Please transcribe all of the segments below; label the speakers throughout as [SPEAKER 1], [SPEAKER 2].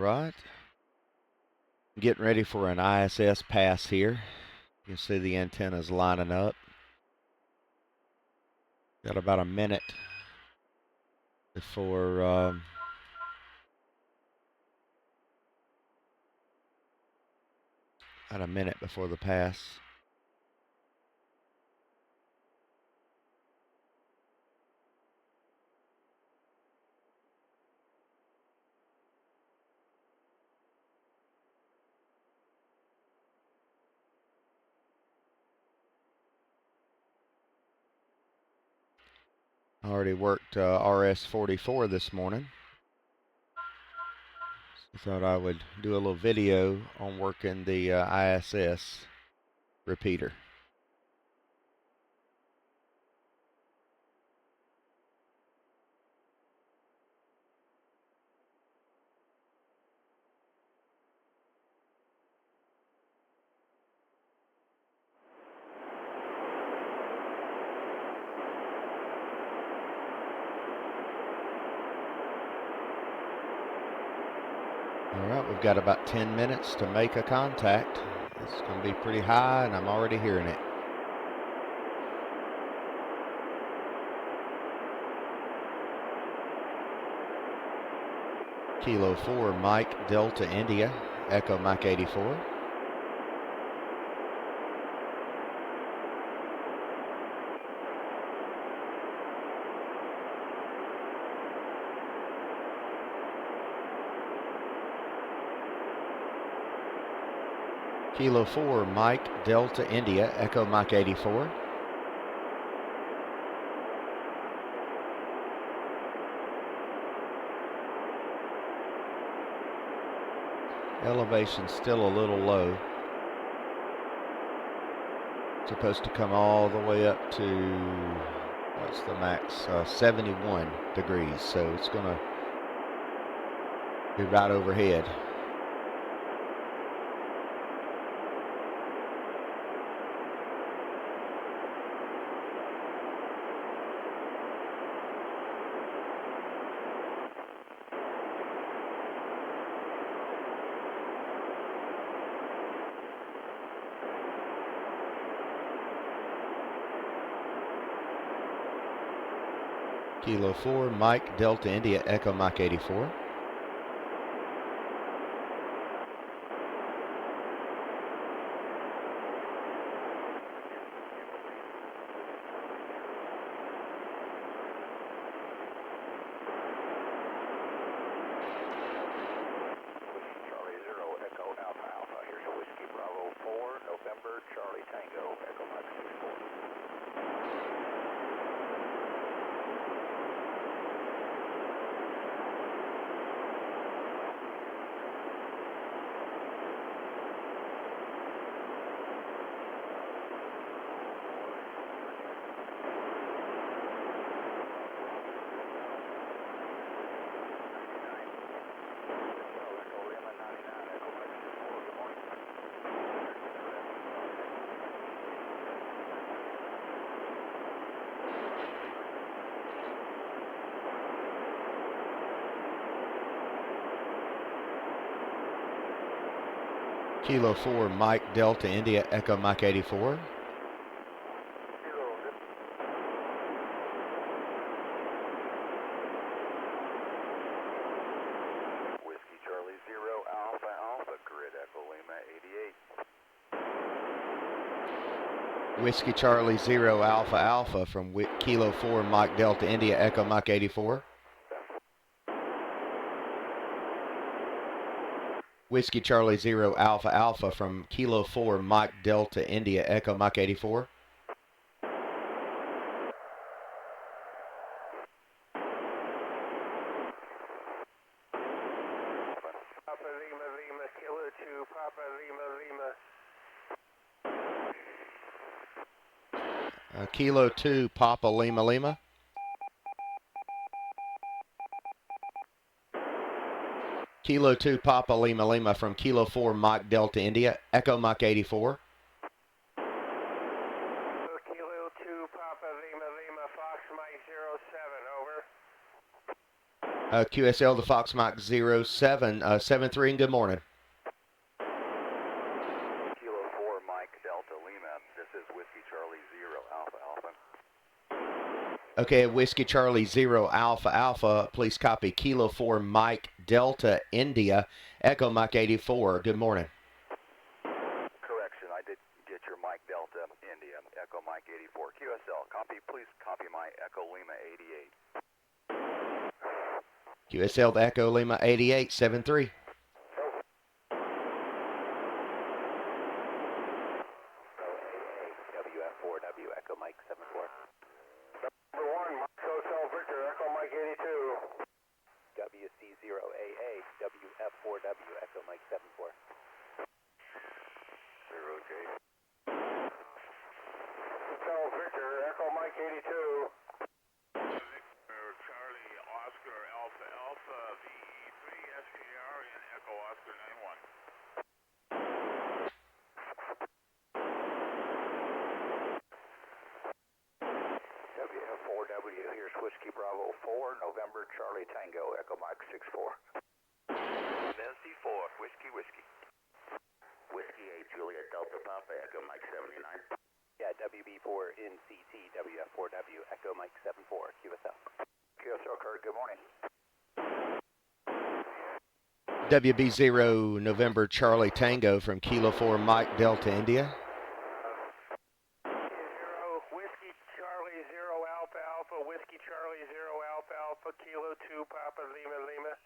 [SPEAKER 1] right. Getting ready for an ISS pass here. You can see the antennas lining up. Got about a minute before the pass. I already worked RS-44 this morning. So thought I would do a little video on working the ISS repeater. All right, we've got about 10 minutes to make a contact. It's going to be pretty high, and I'm already hearing it. Kilo 4, Mike, Delta, India, Echo Mike 84. Kilo 4, Mike, Delta, India, Echo Mike 84. Elevation still a little low. Supposed to come all the way up to, what's the max? 71 degrees. So it's going to be right overhead. Kilo 4, Mike, Delta, India, Echo Mike 84. Kilo 4, Mike, Delta, India, Echo Mike 84.
[SPEAKER 2] Whiskey Charlie 0, Alpha Alpha, Grid Echo Lima 88.
[SPEAKER 1] Whiskey Charlie 0, Alpha Alpha from Kilo 4, Mike, Delta, India, Echo Mike 84. Whiskey Charlie 0, Alpha Alpha from Kilo 4, Mike, Delta, India, Echo Mike 84.
[SPEAKER 2] Papa Lima Lima, Kilo 2, Papa Lima Lima.
[SPEAKER 1] Kilo 2, Papa Lima Lima. Kilo 2, Papa Lima Lima from Kilo 4, Mike, Delta, India, Echo Mike 84.
[SPEAKER 2] Kilo 2, Papa Lima Lima, Fox Mike 07, over.
[SPEAKER 1] QSL the Fox Mike 0773, and good morning.
[SPEAKER 2] Kilo 4 Mike Delta Lima. This is Whiskey Charlie 0 Alpha Alpha.
[SPEAKER 1] Okay, Whiskey Charlie 0 Alpha Alpha, please copy Kilo 4 Mike Delta India, Echo Mike 84. Good morning.
[SPEAKER 2] Correction, I did get your Mike Delta India, Echo Mike 84. QSL, please copy my Echo Lima 88.
[SPEAKER 1] QSL the Echo Lima 8873.
[SPEAKER 2] WF4W, Echo Mike 74. Number 1, Mike Hotel Victor, Echo Mike 82. WC0AA, WF4W, Echo Mike 74. 0J. Hotel Victor, Echo Mike 82.
[SPEAKER 3] Victor Charlie Oscar Alpha Alpha VE3 SKR in Echo Oscar 91.
[SPEAKER 2] WF4W, here's Whiskey Bravo 4, November Charlie Tango, Echo Mike 64. Nancy 4, Whiskey. Whiskey 8, Juliet Delta Papa, Echo Mike 79. Yeah, WB4 in CT, WF4W, Echo Mike 74, QSL. QSL, Kurt, good morning.
[SPEAKER 1] WB0 November Charlie Tango from Kilo 4 Mike Delta India.
[SPEAKER 3] Whiskey Charlie 0 Alpha Alpha, Whiskey Charlie 0 Alpha Alpha, Kilo 2 Papa Lima Lima.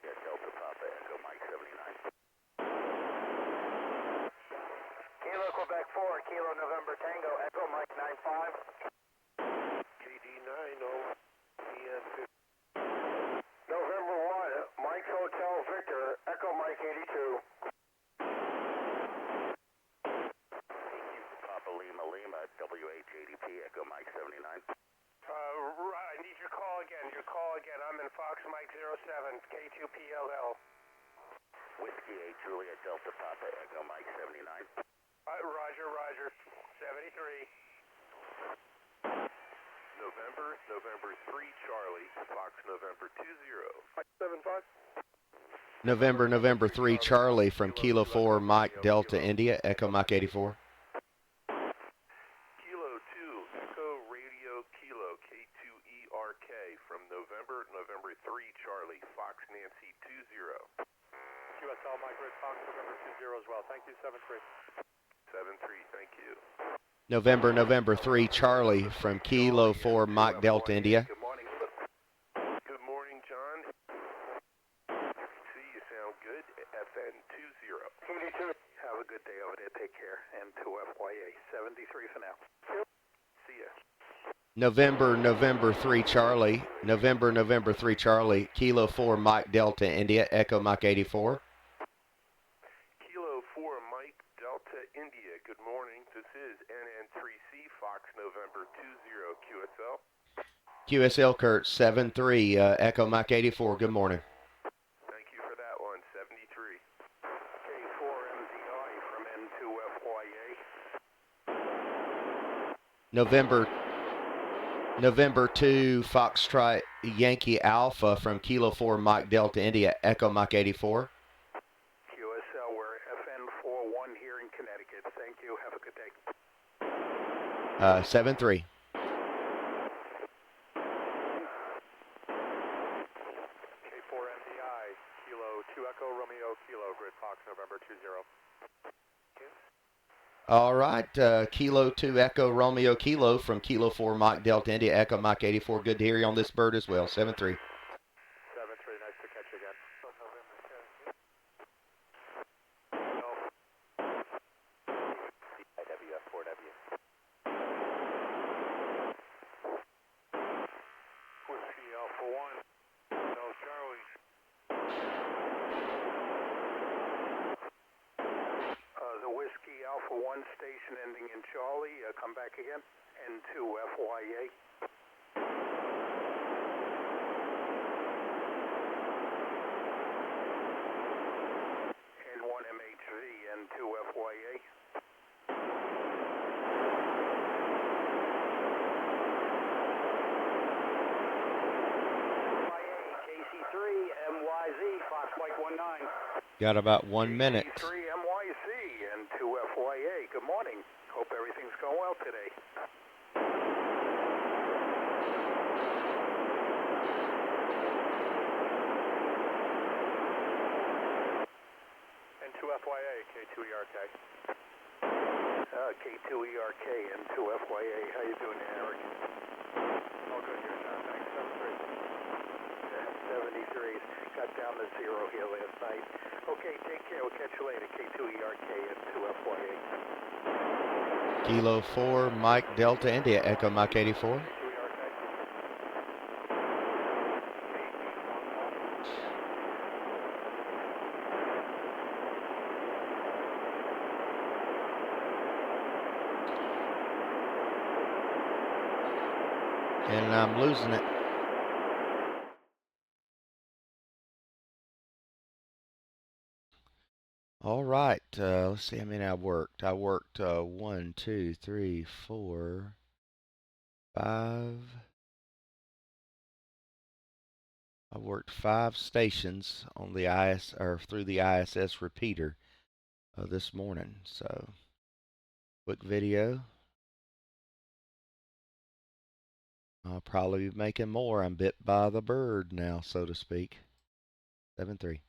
[SPEAKER 2] Yeah, Delta Papa, Echo Mike 79. Kilo Quebec 4, Kilo November Tango, Echo Mike 95.
[SPEAKER 3] KD9 over EN50.
[SPEAKER 2] November 1, Mike's Hotel Victor, Echo Mike 82. Papa Lima Lima, WH80P, Echo Mike 79.
[SPEAKER 3] I need your call again. I'm in Fox Mike 07, K2PLL.
[SPEAKER 2] Whiskey 8, Juliet Delta Papa, Echo Mike 79.
[SPEAKER 3] Roger. 73.
[SPEAKER 2] November 3, Charlie, Fox November 20. 75.
[SPEAKER 1] November 3 Charlie from Kilo 4 Mike Delta India, Echo Mike 84.
[SPEAKER 2] Kilo 2, Echo Radio Kilo, K2ERK from November 3, Charlie, Fox Nancy 20.
[SPEAKER 3] QSL Mike Red Fox November 20 as well. Thank you, 73.
[SPEAKER 2] 73, thank you.
[SPEAKER 1] November 3 Charlie from Kilo 4 Mike Delta India.
[SPEAKER 2] Good morning. Good morning, John. See, you sound good. FN 20. 22. Have a good day over there. Take care. And to FYA 73 for now. See ya.
[SPEAKER 1] November 3 Charlie. November 3 Charlie. Kilo 4 Mike Delta India, Echo Mike 84.
[SPEAKER 2] Kilo 4 Mike Delta India. Good morning. This is NN3C Fox November 20 QSL.
[SPEAKER 1] QSL Kurt 73, Echo Mike 84. Good morning.
[SPEAKER 2] Thank you for that one. 73. K4MZI from N2FYA.
[SPEAKER 1] November 2 Foxtrot Yankee Alpha from Kilo 4 Mike Delta India, Echo Mike 84.
[SPEAKER 2] QSL, we're FN41 here in Connecticut. Thank you. Have a good day.
[SPEAKER 1] 73.
[SPEAKER 3] K4MDI, Kilo 2 Echo Romeo Kilo, Grid Fox November 20.
[SPEAKER 1] All right, Kilo 2 Echo Romeo Kilo from Kilo 4 Mike Delta India, Echo Mike 84. Good to hear you on this bird as well. 73.
[SPEAKER 3] 73, nice to catch you again.
[SPEAKER 2] IWF4W.
[SPEAKER 3] Whiskey Alpha 1, no Charlie.
[SPEAKER 2] The Whiskey Alpha 1 station ending in Charlie. Come back again. N2FYA. N1MHV, N2FYA.
[SPEAKER 1] Got about 1 minute.
[SPEAKER 2] KT3 MYC and 2FYA. Good morning. Hope everything's going well today. And 2FYA, K2ERK. K2ERK and 2FYA. How you doing, Eric? All good here, John. Thanks. 73s. Got down to 0 here last night. Okay, take care. We'll catch you later. K2ERK and 2FYA.
[SPEAKER 1] Kilo 4, Mike Delta India, Echo Mike 84. And I'm losing it. All right, let's see how many I worked. I worked 1, 2, 3, 4, 5. I worked 5 stations on the through the ISS repeater this morning. So, quick video. I'll probably be making more. I'm bit by the bird now, so to speak. 7-3.